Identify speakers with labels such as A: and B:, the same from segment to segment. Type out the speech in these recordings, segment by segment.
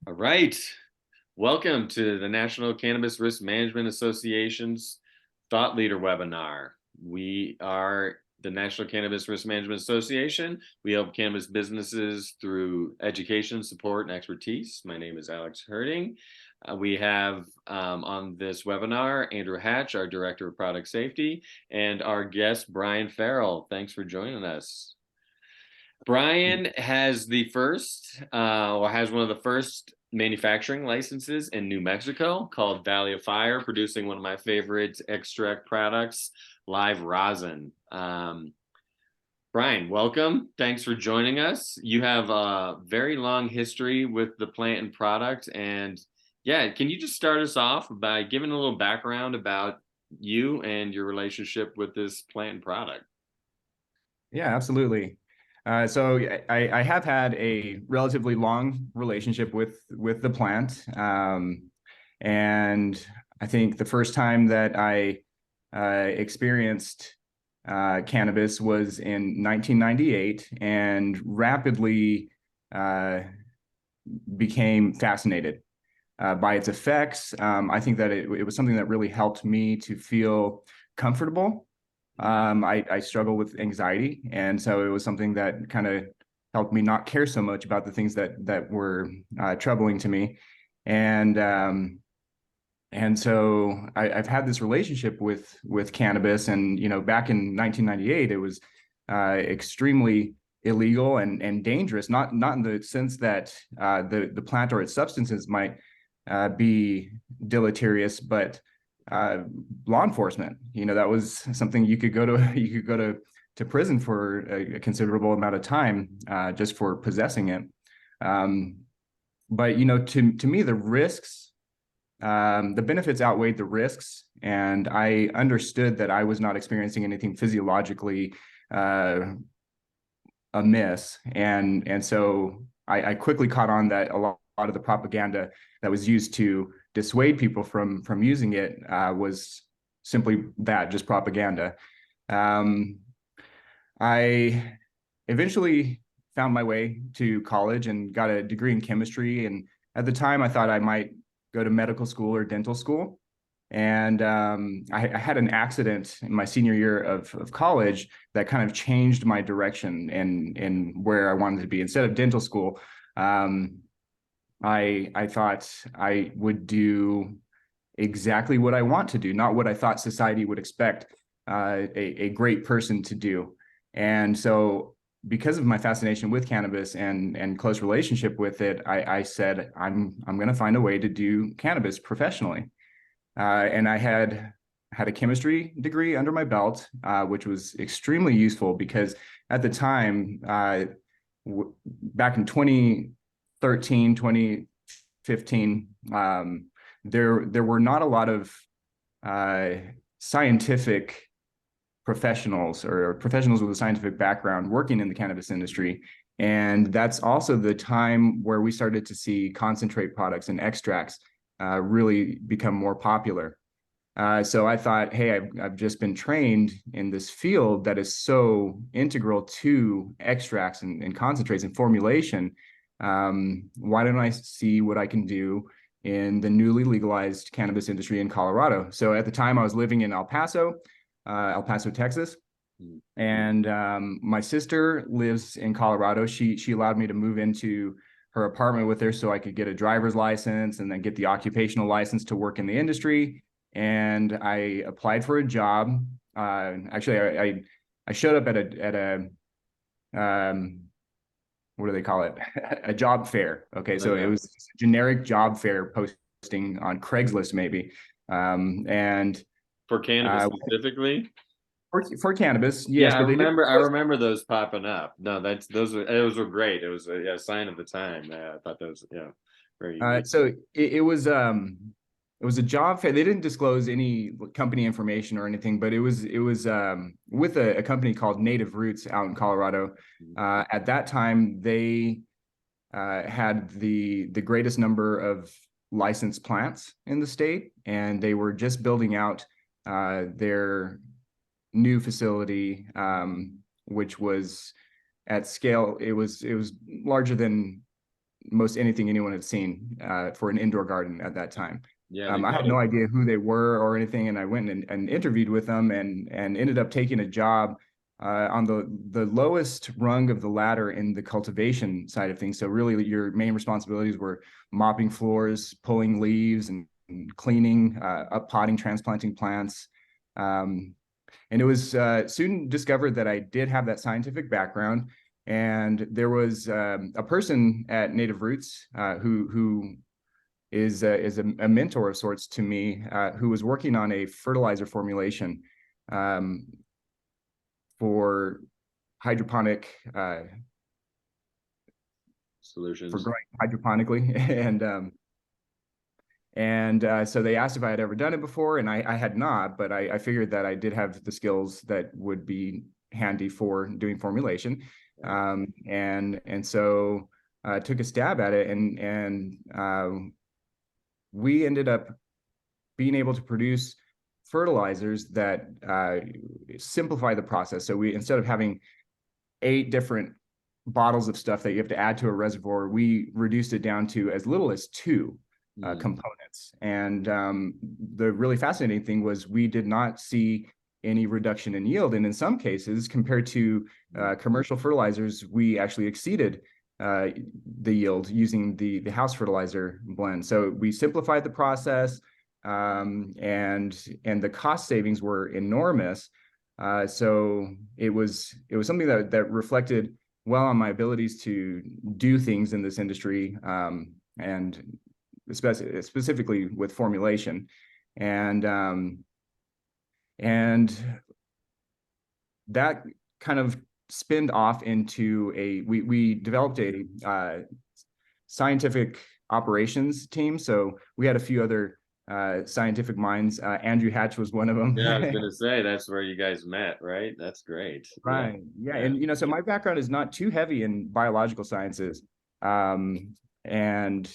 A: All right. Welcome to the National Cannabis Risk Management Association's Thought Leader webinar. We are the National Cannabis Risk Management Association. We help cannabis businesses through education, support, and expertise. My name is Alex Herding. We have on this webinar Andrew Hatch, our Director of Product Safety, and our guest, Bryan Ferrell. Thanks for joining us. Bryan has has one of the first manufacturing licenses in New Mexico called Valley of Fire, producing one of my favorite extract products, live rosin. Bryan, welcome. Thanks for joining us. You have a very long history with the plant and product. And yeah, can you just start us off by giving a little background about you and your relationship with this plant and product?
B: Yeah, absolutely. So I have had a relatively long relationship with the plant, and I think the first time that I experienced cannabis was in 1998, and rapidly became fascinated by its effects. I think that it was something that really helped me to feel comfortable. I struggle with anxiety, and so it was something that kind of helped me not care so much about the things that were troubling to me, and so I've had this relationship with cannabis, and back in 1998, it was extremely illegal and dangerous. Not in the sense that the plant or its substances might be deleterious, but law enforcement, that was something you could go to prison for a considerable amount of time just for possessing it. But to me, the risks, the benefits outweighed the risks, and I understood that I was not experiencing anything physiologically amiss, and so I quickly caught on that a lot of the propaganda that was used to dissuade people from using it was simply that, just propaganda. I eventually found my way to college and got a degree in chemistry. And at the time, I thought I might go to medical school or dental school. And I had an accident in my senior year of college that kind of changed my direction and where I wanted to be. Instead of dental school, I thought I would do exactly what I want to do, not what I thought society would expect a great person to do. And so, because of my fascination with cannabis and close relationship with it, I said I'm going to find a way to do cannabis professionally. And I had a chemistry degree under my belt, which was extremely useful because at the time, back in 2013, 2015, there were not a lot of scientific professionals or professionals with a scientific background working in the cannabis industry. And that's also the time where we started to see concentrate products and extracts really become more popular. So I thought, hey, I've just been trained in this field that is so integral to extracts and concentrates and formulation. Why don't I see what I can do in the newly legalized cannabis industry in Colorado? So at the time, I was living in El Paso, Texas. And my sister lives in Colorado. She allowed me to move into her apartment with her so I could get a driver's license and then get the occupational license to work in the industry. And I applied for a job. Actually, I showed up at a what do they call it? A job fair. Okay, so it was a generic job fair posting on Craigslist, maybe, and
A: For cannabis specifically?
B: For cannabis, yes,
A: Yeah,
B: but they didn't.
A: I remember those popping up. No, those were great. It was a sign of the time. I thought those very unique.
B: So it was a job fair. They didn't disclose any company information or anything, but it was with a company called Native Roots out in Colorado. At that time, they had the greatest number of licensed plants in the state, and they were just building out their new facility, which was at scale. It was larger than most anything anyone had seen for an indoor garden at that time.
A: Yeah, they
B: I
A: got
B: had
A: it.
B: no idea who they were or anything, and I went and interviewed with them and ended up taking a job on the lowest rung of the ladder in the cultivation side of things. So really, your main responsibilities were mopping floors, pulling leaves, and cleaning, up potting, transplanting plants. And it was soon discovered that I did have that scientific background. And there was a person at Native Roots who is a mentor of sorts to me, who was working on a fertilizer formulation um, for hydroponic for
A: Solutions.
B: growing hydroponically, and so they asked if I had ever done it before, and I had not, but I figured that I did have the skills that would be handy for doing formulation, and so took a stab at it, and we ended up being able to produce fertilizers that simplify the process. So we, instead of having 8 different bottles of stuff that you have to add to a reservoir, we reduced it down to as little as 2 components. And the really fascinating thing was we did not see any reduction in yield. And in some cases, compared to commercial fertilizers, we actually exceeded the yield using the house fertilizer blend. So we simplified the process, and the cost savings were enormous. So it was something that reflected well on my abilities to do things in this industry, and specifically with formulation, and that kind of spinned off into we developed a scientific operations team. So we had a few other scientific minds. Andrew Hatch was one of them.
A: Yeah, I was gonna say that's where you guys met, right? That's great. Yeah.
B: Right. Yeah.
A: Yeah.
B: And, so my background is not too heavy in biological sciences. And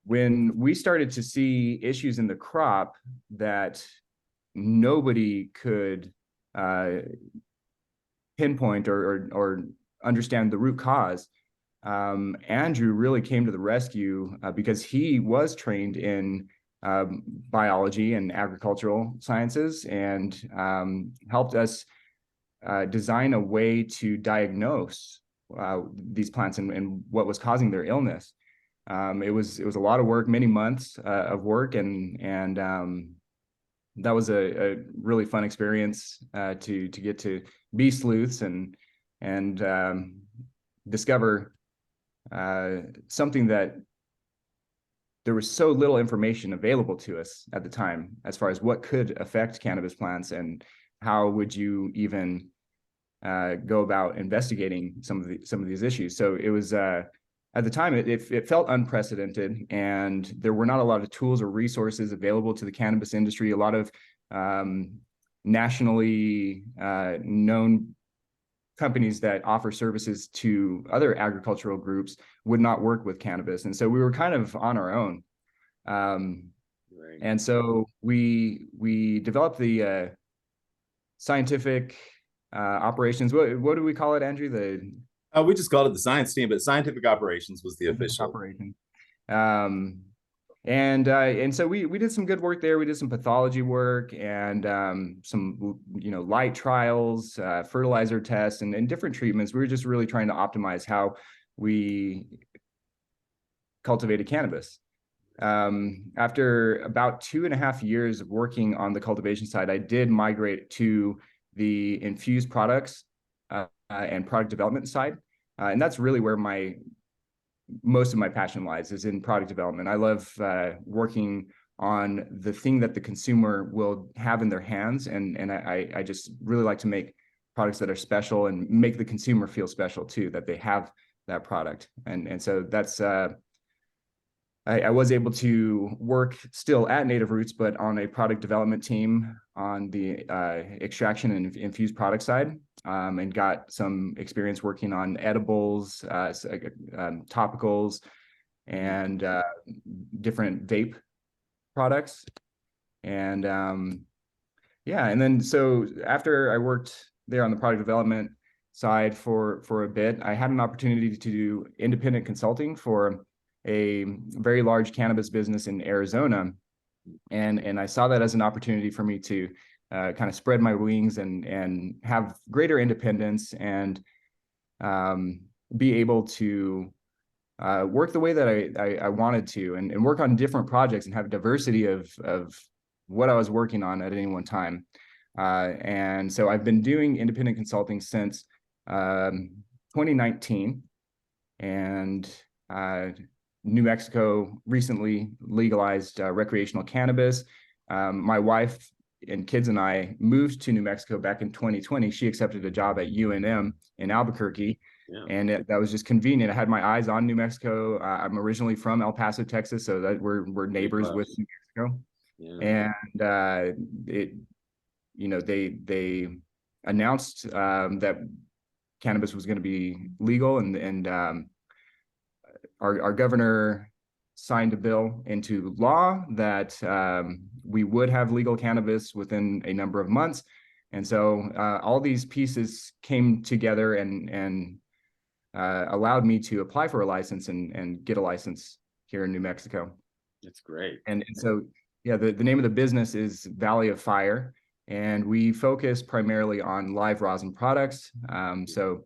B: when we started to see issues in the crop that nobody could pinpoint or understand the root cause, Andrew really came to the rescue because he was trained in biology and agricultural sciences, and helped us design a way to diagnose these plants and what was causing their illness. It was a lot of work, many months of work, and that was a really fun experience to get to be sleuths and discover something that there was so little information available to us at the time as far as what could affect cannabis plants, and how would you even go about investigating some of these issues. So it was at the time it felt unprecedented, and there were not a lot of tools or resources available to the cannabis industry. A lot of nationally known companies that offer services to other agricultural groups would not work with cannabis, and so we were kind of on our own.
A: Right.
B: And so we developed the scientific operations. What do we call it, Andrew?
C: We just called it the science team, but scientific operations was the official
B: operation. And so we did some good work there. We did some pathology work and some light trials, fertilizer tests, and different treatments. We were just really trying to optimize how we cultivated cannabis. After about 2.5 years of working on the cultivation side, I did migrate to the infused products and product development side, and that's really where most of my passion lies, is in product development. I love working on the thing that the consumer will have in their hands, and I just really like to make products that are special and make the consumer feel special too, that they have that product. And so that's I was able to work still at Native Roots, but on a product development team on the extraction and infused product side, and got some experience working on edibles, topicals, and different vape products. And yeah, and then so after I worked there on the product development, side for a bit. I had an opportunity to do independent consulting for a very large cannabis business in Arizona, and I saw that as an opportunity for me to kind of spread my wings and have greater independence and be able to work the way that I wanted to, and work on different projects and have diversity of what I was working on at any one time. And so I've been doing independent consulting since 2019, and New Mexico recently legalized recreational cannabis. My wife and kids and I moved to New Mexico back in 2020. She accepted a job at UNM in Albuquerque.
A: Yeah.
B: And that was just convenient. I had my eyes on New Mexico. I'm originally from El Paso, Texas, so that we're neighbors with New Mexico.
A: Yeah.
B: And they announced that cannabis was going to be legal, and our governor signed a bill into law that we would have legal cannabis within a number of months. And so all these pieces came together and allowed me to apply for a license and get a license here in New Mexico.
A: That's great.
B: And so, yeah, the name of the business is Valley of Fire, and we focus primarily on live rosin products. So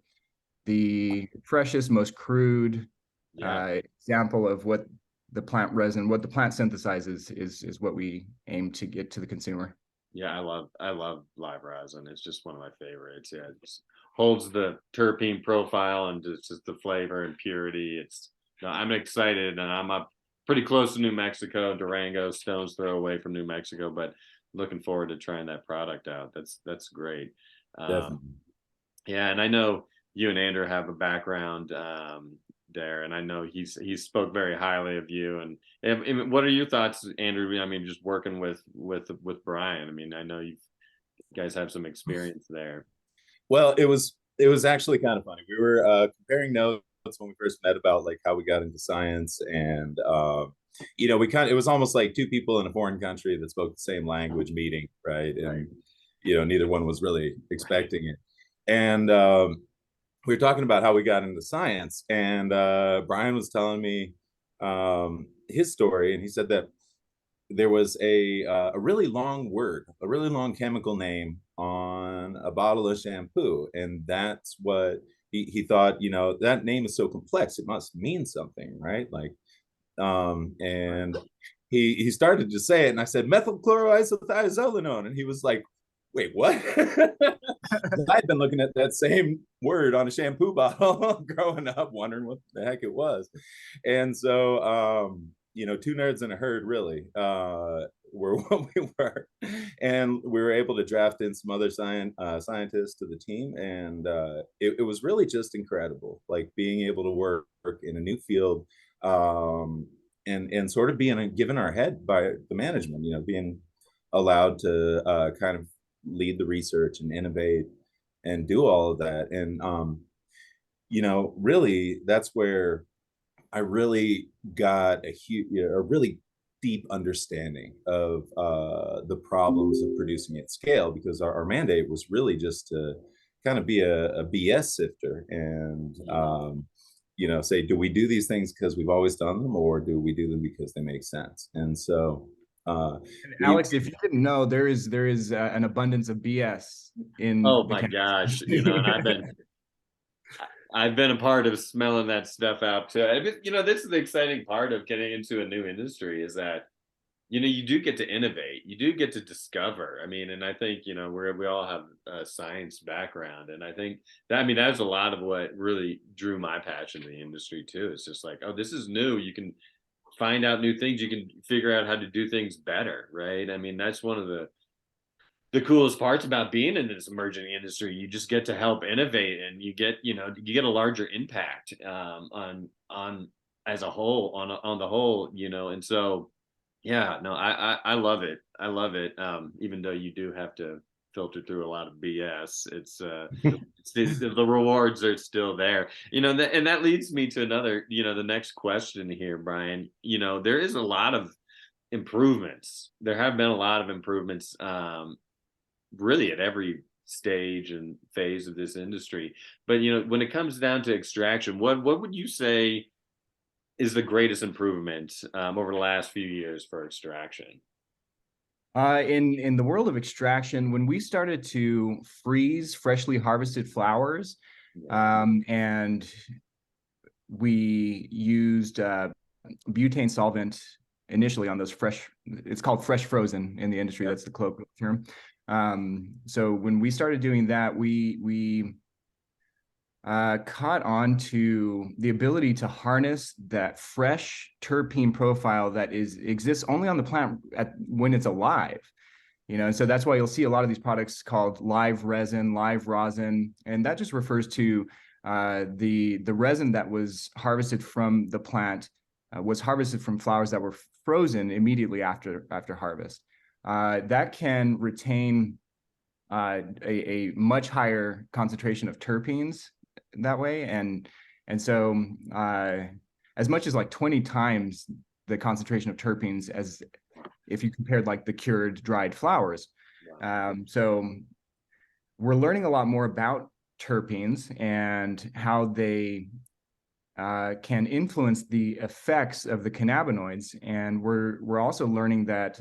B: the freshest, most crude example of what the plant synthesizes is what we aim to get to the consumer.
A: Yeah, I love live rosin. It's just one of my favorites. Yeah, it just holds the terpene profile and just the flavor and purity. I'm excited, and I'm up pretty close to New Mexico, Durango, stone's throw away from New Mexico, but looking forward to trying that product out. That's great.
C: Definitely.
A: Yeah, and I know you and Andrew have a background there, and I know he spoke very highly of you. And what are your thoughts, Andrew? I mean, just working with Bryan. I mean, I know you guys have some experience there.
C: Well, it was actually kind of funny. We were comparing notes when we first met about like how we got into science, and it was almost like two people in a foreign country that spoke the same language meeting, right? And neither one was really expecting it. And we were talking about how we got into science, and Bryan was telling me his story, and he said that there was a really long word, a really long chemical name on a bottle of shampoo, and that's what he thought. That name is so complex; it must mean something, right? Like, and he started to say it, and I said methylchloroisothiazolinone, and he was like, "Wait, what?" I'd been looking at that same word on a shampoo bottle growing up, wondering what the heck it was. And so, two nerds in a herd really were what we were. And we were able to draft in some other scientists to the team. And it was really just incredible, like being able to work in a new field and sort of being given our head by the management, being allowed to kind of lead the research and innovate and do all of that. And really that's where I really got a really deep understanding of the problems of producing at scale, because our mandate was really just to kind of be a BS sifter and say, do we do these things because we've always done them, or do we do them because they make sense? And so
B: Alex, if you didn't know, there is an abundance of BS in.
A: Oh my gosh, and I've been a part of smelling that stuff out too. This is the exciting part of getting into a new industry, is that you do get to innovate, you do get to discover. I mean, and I think we all have a science background, and I think that's a lot of what really drew my passion to the industry too. It's just like, oh, this is new. You can find out new things, you can figure out how to do things better, right? I mean, that's one of the coolest parts about being in this emerging industry. You just get to help innovate, and you get a larger impact on as a whole, on the whole, and so I love it. I love it. Even though you do have to filter through a lot of BS, it's the rewards are still there, and that leads me to another, the next question here, Bryan. There is a lot of improvements. There have been a lot of improvements, really at every stage and phase of this industry. But when it comes down to extraction, what would you say is the greatest improvement over the last few years for extraction?
B: In the world of extraction, when we started to freeze freshly harvested flowers, and we used butane solvent initially on those it's called fresh frozen in the industry. That's the colloquial term. So when we started doing that, we caught on to the ability to harness that fresh terpene profile that exists only on the plant when it's alive. And so that's why you'll see a lot of these products called live resin, live rosin, and that just refers to the resin that was harvested from the plant was harvested from flowers that were frozen immediately after harvest. That can retain a much higher concentration of terpenes that way, and so as much as like 20 times the concentration of terpenes as if you compared like the cured dried flowers. So we're learning a lot more about terpenes and how they can influence the effects of the cannabinoids, and we're also learning that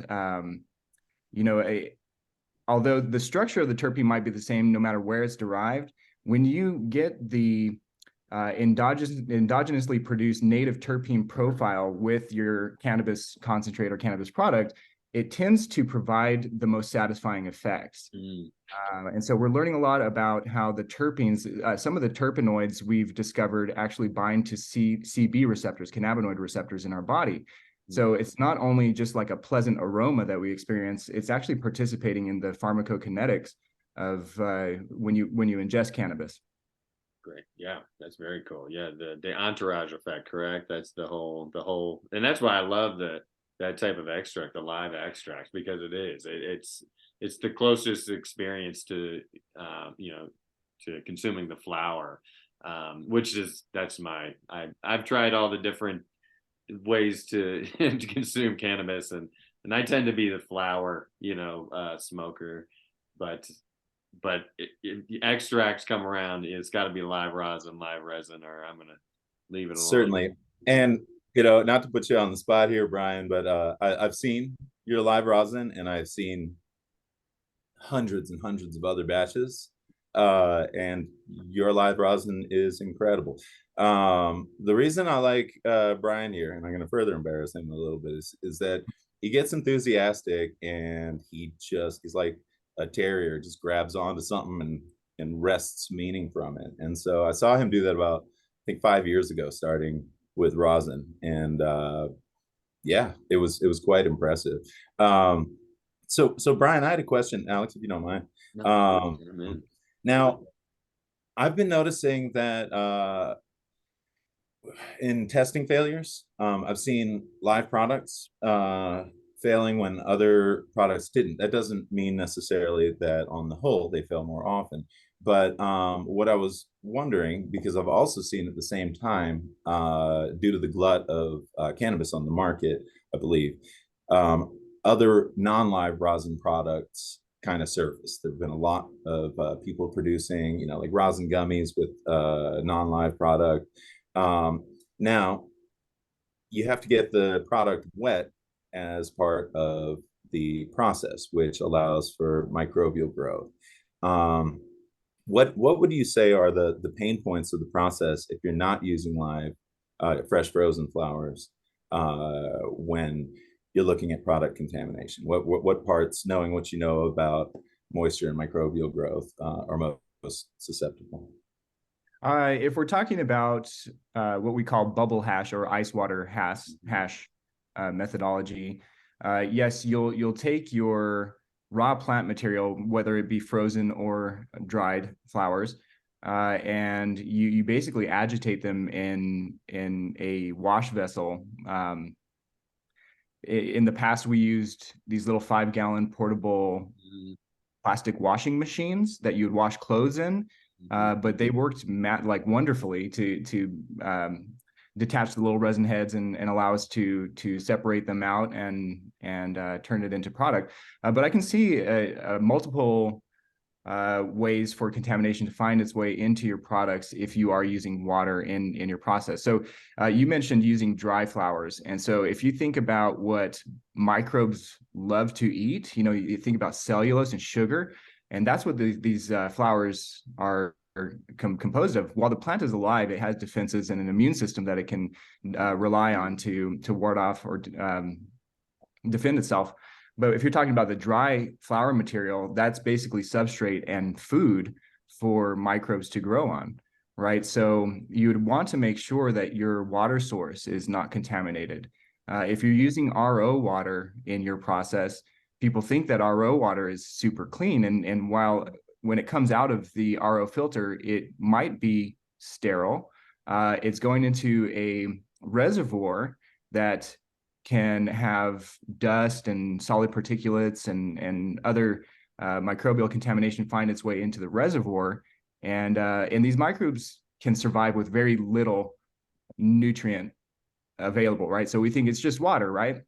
B: although the structure of the terpene might be the same no matter where it's derived, when you get the endogenously produced native terpene profile with your cannabis concentrate or cannabis product, it tends to provide the most satisfying effects. And so we're learning a lot about how the terpenes, some of the terpenoids we've discovered actually bind to CB receptors, cannabinoid receptors in our body. So it's not only just like a pleasant aroma that we experience, it's actually participating in the pharmacokinetics of when you ingest cannabis.
A: Great. Yeah, that's very cool. Yeah, the entourage effect, correct? That's the whole, and that's why I love that type of extract, the live extract, because it's the closest experience to to consuming the flower, which is I've tried all the different ways to to consume cannabis, and I tend to be the flower smoker, but extracts come around, it's got to be live rosin, live resin, or I'm gonna leave it alone.
C: Certainly. And not to put you on the spot here, Bryan, but I've seen your live rosin, and I've seen hundreds and hundreds of other batches, and your live rosin is incredible. The reason I like Bryan here, and I'm going to further embarrass him a little bit, is that he gets enthusiastic, and he's like a terrier, just grabs onto something and wrests meaning from it. And so I saw him do that about, I think, 5 years ago, starting with rosin, and yeah, it was quite impressive. So Bryan, I had a question, Alex, if you don't mind. Now, I've been noticing that in testing failures, I've seen live products failing when other products didn't. That doesn't mean necessarily that on the whole they fail more often. But what I was wondering, because I've also seen at the same time, due to the glut of cannabis on the market, I believe, other non-live rosin products kind of surfaced. There have been a lot of people producing, like rosin gummies with non-live product. Now, you have to get the product wet as part of the process, which allows for microbial growth. What would you say are the pain points of the process if you're not using live, fresh frozen flowers when you're looking at product contamination? What parts, knowing what you know about moisture and microbial growth, are most susceptible?
B: If we're talking about what we call bubble hash or ice water hash methodology, yes, you'll take your raw plant material, whether it be frozen or dried flowers, and you basically agitate them in a wash vessel. In the past, we used these little 5-gallon portable plastic washing machines that you'd wash clothes in, but they worked wonderfully to detach the little resin heads and allow us to separate them out and turn it into product. But I can see multiple ways for contamination to find its way into your products if you are using water in your process. So you mentioned using dry flours. And so if you think about what microbes love to eat, you think about cellulose and sugar, and that's what these flours are composed of. While the plant is alive, it has defenses and an immune system that it can rely on to ward off or defend itself. But if you're talking about the dry flour material, that's basically substrate and food for microbes to grow on, right? So you would want to make sure that your water source is not contaminated. If you're using RO water in your process, people think that RO water is super clean. And while when it comes out of the RO filter, it might be sterile, it's going into a reservoir that can have dust and solid particulates and other microbial contamination find its way into the reservoir. And these microbes can survive with very little nutrient available, right? So we think it's just water, right?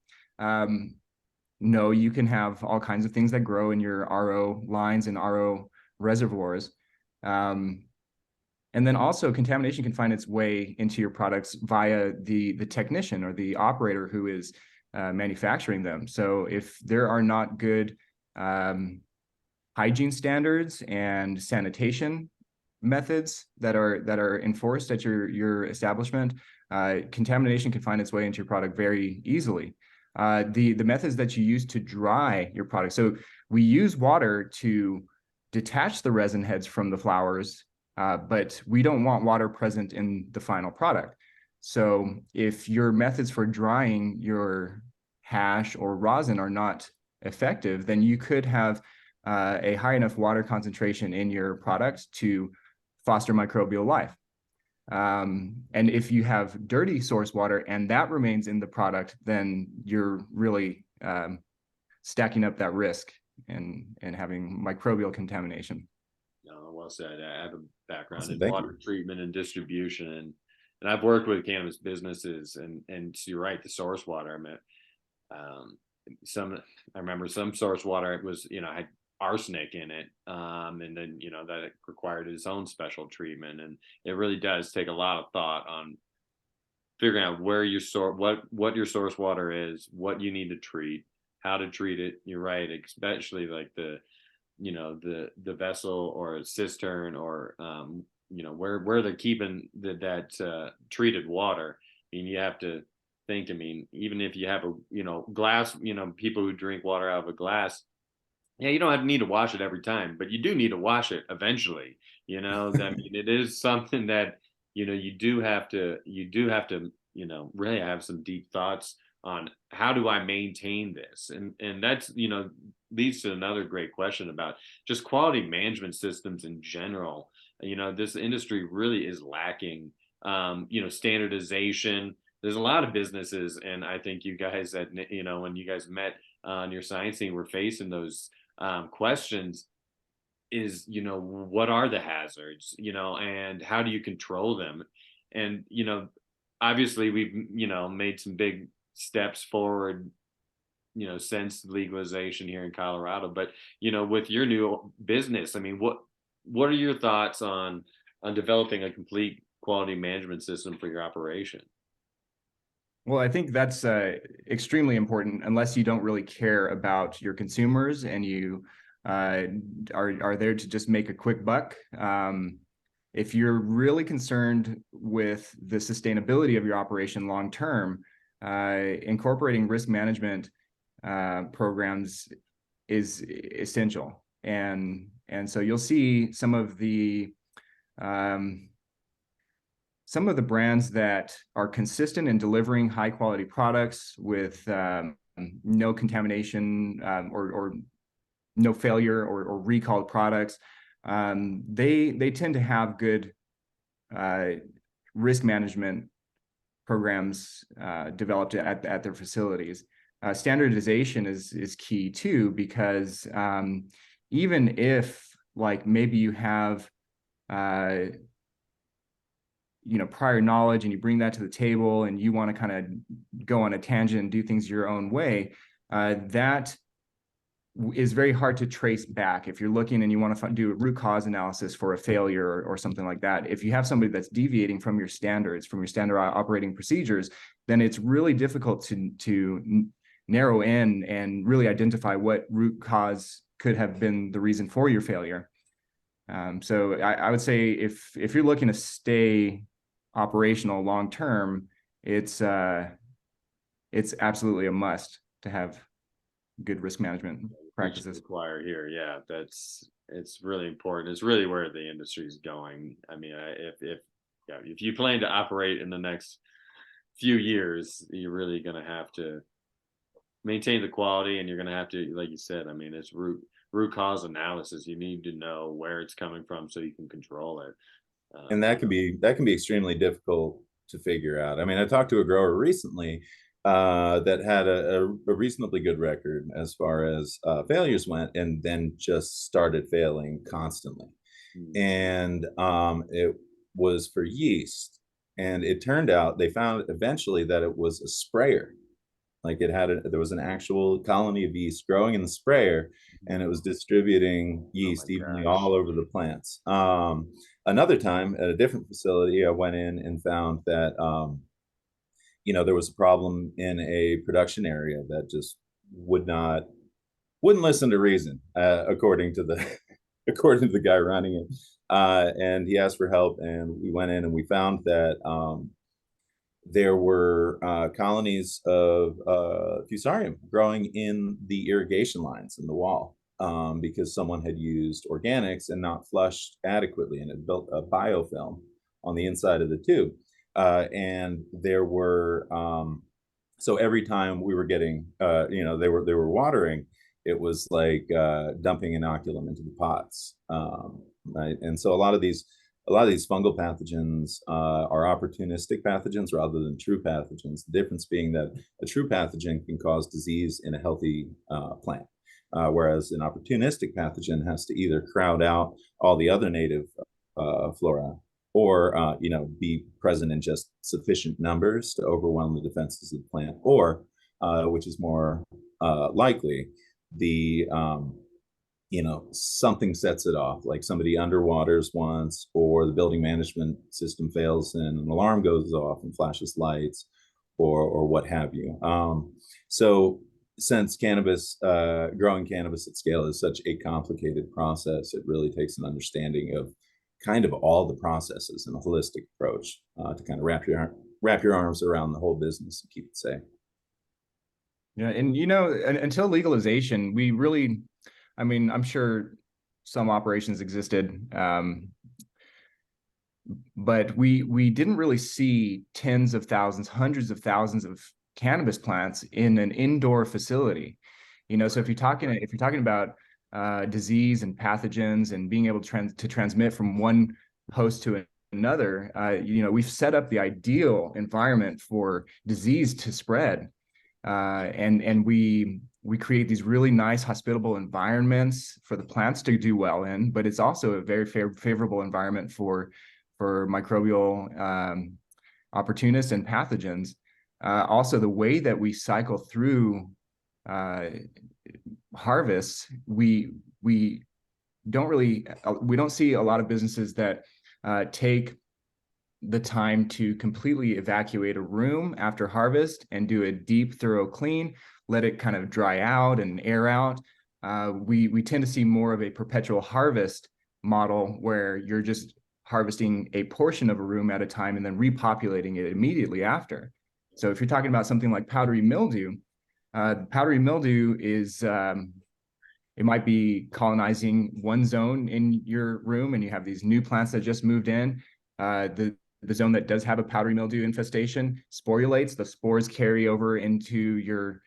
B: No, you can have all kinds of things that grow in your RO lines and RO reservoirs. And then also contamination can find its way into your products via the technician or the operator who is manufacturing them. So if there are not good hygiene standards and sanitation methods that are enforced at your establishment, contamination can find its way into your product very easily. The methods that you use to dry your product. So we use water to detach the resin heads from the flours, but we don't want water present in the final product. So if your methods for drying your hash or rosin are not effective, then you could have a high enough water concentration in your product to foster microbial life. And if you have dirty source water and that remains in the product, then you're really stacking up that risk and having microbial contamination.
A: No, well said. I have a background
C: Awesome,
A: in
C: thank
A: water
C: you.
A: treatment and distribution, and I've worked with cannabis businesses, and so you're right, the source water. I mean, I remember some source water, it was, had arsenic in it, and then that it required its own special treatment, and it really does take a lot of thought on figuring out where your source, what your source water is, what you need to treat, how to treat it. You're right, especially like the vessel or a cistern or where they're keeping that treated water. I mean, you have to think, I mean, even if you have a glass, people who drink water out of a glass, yeah, you don't need to wash it every time, but you do need to wash it eventually. I mean, it is something that you do have to really have some deep thoughts on how do I maintain this, and that's leads to another great question about just quality management systems in general. This industry really is lacking standardization. There's a lot of businesses, and I think you guys when you guys met on your science team were facing those questions. Is what are the hazards, and how do you control them? And obviously we've made some big steps forward since legalization here in Colorado, but with your new business, I mean, what are your thoughts on developing a complete quality management system for your operation?
B: Well, I think that's extremely important unless you don't really care about your consumers and you are there to just make a quick buck. If you're really concerned with the sustainability of your operation long term, incorporating risk management programs is essential. And so you'll see some of the brands that are consistent in delivering high quality products with no contamination or no failure or recalled products. They tend to have good risk management programs developed at their facilities. Standardization is key too, because even if like maybe you have prior knowledge and you bring that to the table and you want to kind of go on a tangent and do things your own way, that is very hard to trace back. If you're looking and you want to do a root cause analysis for a failure or something like that, if you have somebody that's deviating from your standards, from your standard operating procedures, then it's really difficult to narrow in and really identify what root cause could have been the reason for your failure. So I would say if you're looking to stay operational long term, it's absolutely a must to have good risk management practices.
A: Require here, yeah, it's really important. It's really where the industry is going. I mean, if you plan to operate in the next few years, you're really going to have to maintain the quality, and you're going to have to, like you said, I mean, it's root cause analysis. You need to know where it's coming from so you can control it.
C: And that can be extremely difficult to figure out. I mean, I talked to a grower recently that had a reasonably good record as far as failures went, and then just started failing constantly. And it was for yeast. And it turned out they found eventually that it was a sprayer. Like there was an actual colony of yeast growing in the sprayer, and it was distributing yeast evenly all over the plants. Another time at a different facility, I went in and found that there was a problem in a production area that just wouldn't listen to reason, according to the guy running it. And he asked for help, and we went in and we found that there were colonies of fusarium growing in the irrigation lines in the wall, because someone had used organics and not flushed adequately, and it built a biofilm on the inside of the tube. And there were so every time we were getting they were watering, it was like dumping inoculum into the pots, right? And so a lot of these fungal pathogens are opportunistic pathogens rather than true pathogens. The difference being that a true pathogen can cause disease in a healthy plant, whereas an opportunistic pathogen has to either crowd out all the other native flora, or be present in just sufficient numbers to overwhelm the defenses of the plant, or which is more likely, something sets it off, like somebody underwaters once, or the building management system fails and an alarm goes off and flashes lights, or what have you. So since growing cannabis at scale is such a complicated process, it really takes an understanding of kind of all the processes and a holistic approach to kind of wrap your arms around the whole business and keep it safe.
B: Yeah, and until legalization, we really, I mean, I'm sure some operations existed, but we didn't really see tens of thousands, hundreds of thousands of cannabis plants in an indoor facility. So if you're talking about disease and pathogens and being able to transmit from one host to another, we've set up the ideal environment for disease to spread, and we create these really nice hospitable environments for the plants to do well in, but it's also a very favorable environment for microbial opportunists and pathogens. Also, the way that we cycle through harvests, we don't see a lot of businesses that take the time to completely evacuate a room after harvest and do a deep, thorough clean, let it kind of dry out and air out. We tend to see more of a perpetual harvest model, where you're just harvesting a portion of a room at a time and then repopulating it immediately after. So if you're talking about something like powdery mildew is it might be colonizing one zone in your room, and you have these new plants that just moved in. The zone that does have a powdery mildew infestation sporulates. The spores carry over into your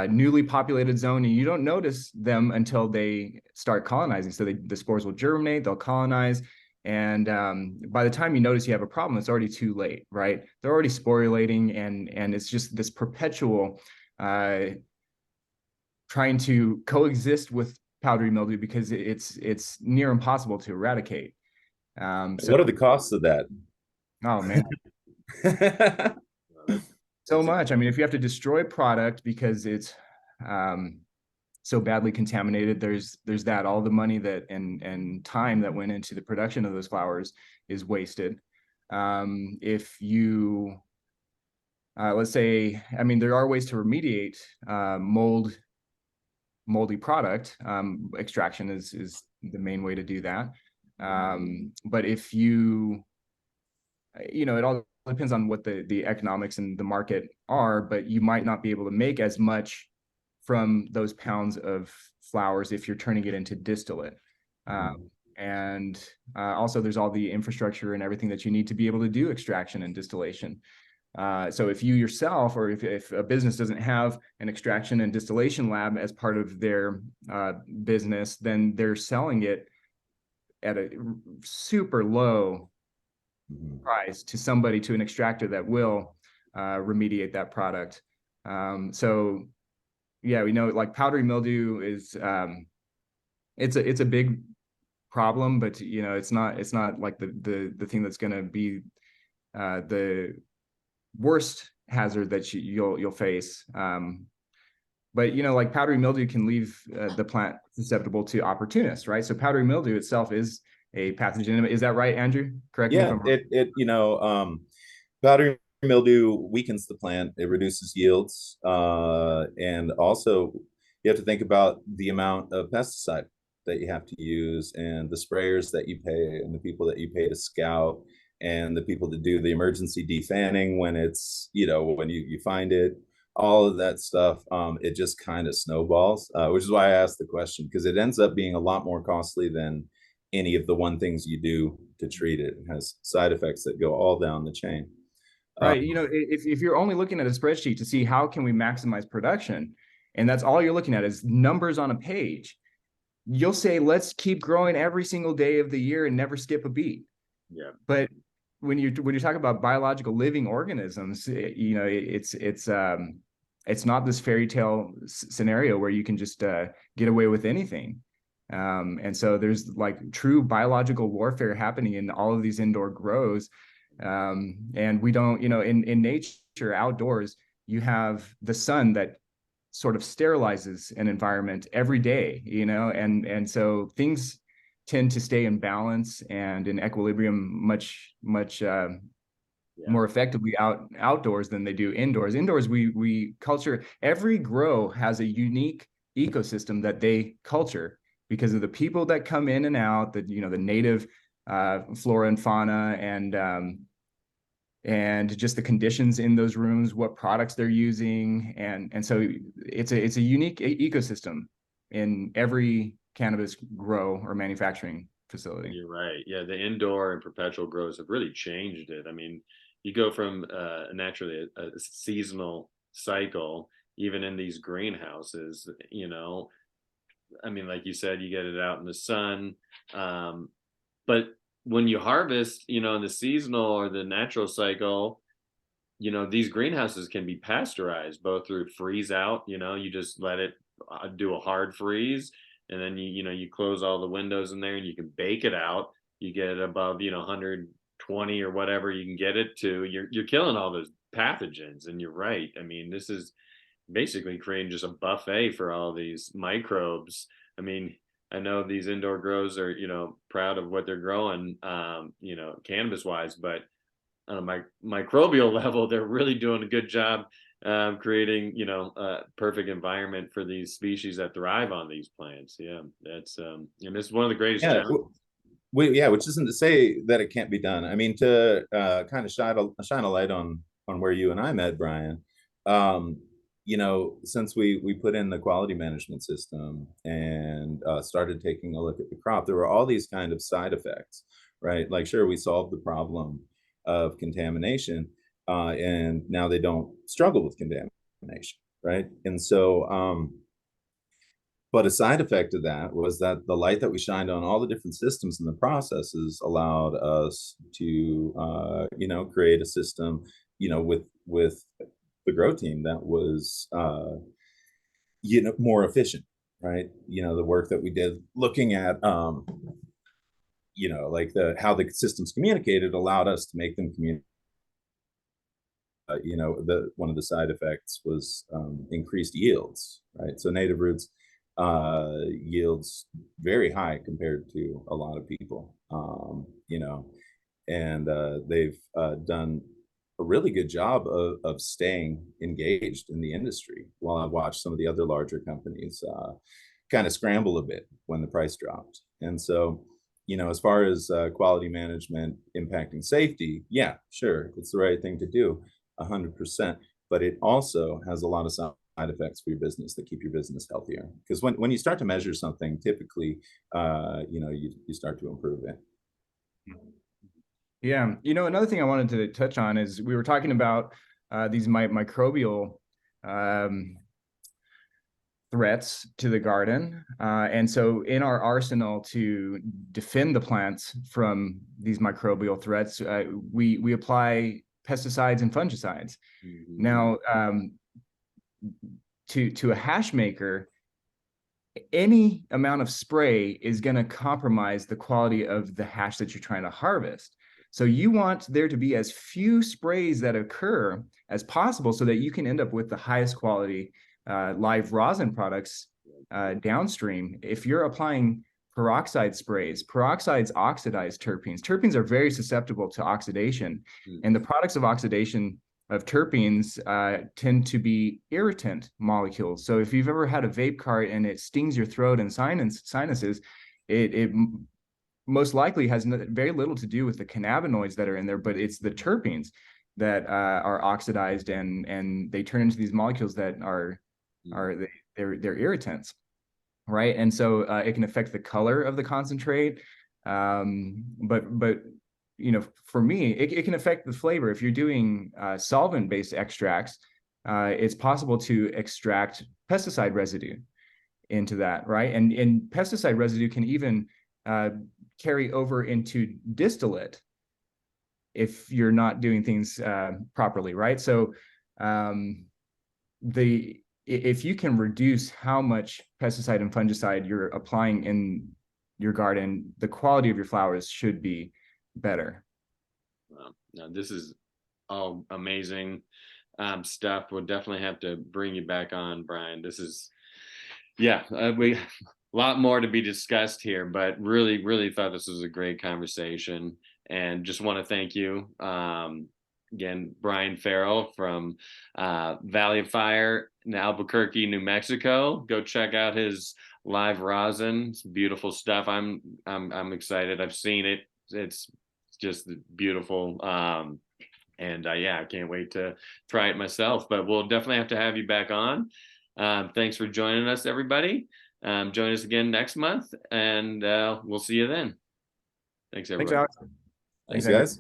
B: newly populated zone, and you don't notice them until they start colonizing. So the spores will germinate, they'll colonize, and by the time you notice you have a problem, it's already too late, right? They're already sporulating, and it's just this perpetual trying to coexist with powdery mildew, because it's near impossible to eradicate.
C: So what are the costs of that?
B: Oh man. So much. I mean, if you have to destroy product because it's so badly contaminated. There's that, all the money that and time that went into the production of those flowers is wasted. If you let's say, I mean, there are ways to remediate moldy product. Extraction is the main way to do that. But if you know, it all depends on what the economics and the market are, but you might not be able to make as much from those pounds of flowers if you're turning it into distillate. And also there's all the infrastructure and everything that you need to be able to do extraction and distillation. So if you yourself, or if a business doesn't have an extraction and distillation lab as part of their business, then they're selling it at a super low price to somebody, to an extractor that will remediate that product. So yeah, we know, like, powdery mildew is it's a big problem, but you know, it's not like the thing that's going to be the worst hazard that you'll face. But you know, like, powdery mildew can leave the plant susceptible to opportunists, right? So powdery mildew itself is a pathogen. Is that right, Andrew? Correct me if I'm wrong.
C: Powdery mildew weakens the plant. It reduces yields, and also you have to think about the amount of pesticide that you have to use, and the sprayers that you pay, and the people that you pay to scout, and the people that do the emergency defanning when it's, you know, when you find it, all of that stuff. It just kind of snowballs, which is why I asked the question, because it ends up being a lot more costly than any of the one things you do to treat it. It has side effects that go all down the chain.
B: Right. You know, if you're only looking at a spreadsheet to see how can we maximize production, and that's all you're looking at is numbers on a page, you'll say, let's keep growing every single day of the year and never skip a beat.
A: Yeah.
B: But when you talk about biological living organisms, you know, it's not this fairy tale scenario where you can just get away with anything. And so there's like true biological warfare happening in all of these indoor grows. And we don't, you know, in nature, outdoors, you have the sun that sort of sterilizes an environment every day, you know, and so things tend to stay in balance and in equilibrium much more effectively outdoors than they do indoors. Indoors, we culture, every grow has a unique ecosystem that they culture because of the people that come in and out, the, you know, the native flora and fauna, and just the conditions in those rooms, what products they're using, and so it's a unique ecosystem in every cannabis grow or manufacturing facility.
A: You're right. Yeah, the indoor and perpetual grows have really changed it. I mean, you go from naturally a seasonal cycle, even in these greenhouses, you know. I mean, like you said, you get it out in the sun, but when you harvest, you know, in the seasonal or the natural cycle, you know, these greenhouses can be pasteurized both through freeze out, you know, you just let it do a hard freeze, and then you know, you close all the windows in there and you can bake it out. You get it above, you know, 120 or whatever you can get it to. You're killing all those pathogens. And you're right. I mean, this is basically creating just a buffet for all these microbes. I mean, I know these indoor grows are, you know, proud of what they're growing, you know, cannabis wise, but on a microbial level, they're really doing a good job creating, you know, a perfect environment for these species that thrive on these plants. Yeah, that's and it's one of the greatest challenges.
C: Which isn't to say that it can't be done. I mean, to kind of shine a light on where you and I met, Bryan. You know, since we put in the quality management system and started taking a look at the crop, there were all these kind of side effects, right? Like, sure, we solved the problem of contamination, and now they don't struggle with contamination, right? And so, but a side effect of that was that the light that we shined on all the different systems and the processes allowed us to, you know, create a system, you know, with the grow team that was, you know, more efficient, right? You know, the work that we did looking at, you know, like how the systems communicated allowed us to make them communicate. You know, one of the side effects was increased yields, right? So native roots yields very high compared to a lot of people. And they've done a really good job of staying engaged in the industry, while I've watched some of the other larger companies kind of scramble a bit when the price dropped. And so, as far as quality management impacting safety, yeah, sure, it's the right thing to do, 100%. But it also has a lot of side effects for your business that keep your business healthier. Because when you start to measure something, typically, you start to improve it.
B: Yeah, another thing I wanted to touch on is we were talking about these microbial threats to the garden. And so in our arsenal to defend the plants from these microbial threats, we apply pesticides and fungicides. Mm-hmm. Now, to a hash maker, any amount of spray is going to compromise the quality of the hash that you're trying to harvest. So you want there to be as few sprays that occur as possible so that you can end up with the highest quality live rosin products downstream. If you're applying peroxide sprays, peroxides oxidize terpenes. Terpenes are very susceptible to oxidation, and the products of oxidation of terpenes tend to be irritant molecules. So if you've ever had a vape cart and it stings your throat and sinuses, it most likely has very little to do with the cannabinoids that are in there, but it's the terpenes that are oxidized and they turn into these molecules that they're irritants, right? And so it can affect the color of the concentrate, but for me, it can affect the flavor. If you're doing solvent-based extracts, it's possible to extract pesticide residue into that, right? And pesticide residue can even carry over into distillate if you're not doing things properly, right? So if you can reduce how much pesticide and fungicide you're applying in your garden, the quality of your flowers should be better.
A: Well, now this is all amazing stuff. We'll definitely have to bring you back on, Bryan. This is, we a lot more to be discussed here, but really, really thought this was a great conversation, and just want to thank you again, Bryan Ferrell from Valley of Fire in Albuquerque, New Mexico. Go check out his live rosin. It's beautiful stuff. I'm excited. I've seen it. It's just beautiful. I can't wait to try it myself, but we'll definitely have to have you back on. Thanks for joining us, everybody. Join us again next month, and we'll see you then. Thanks, everybody.
B: Thanks, Alex.
C: Thanks, guys.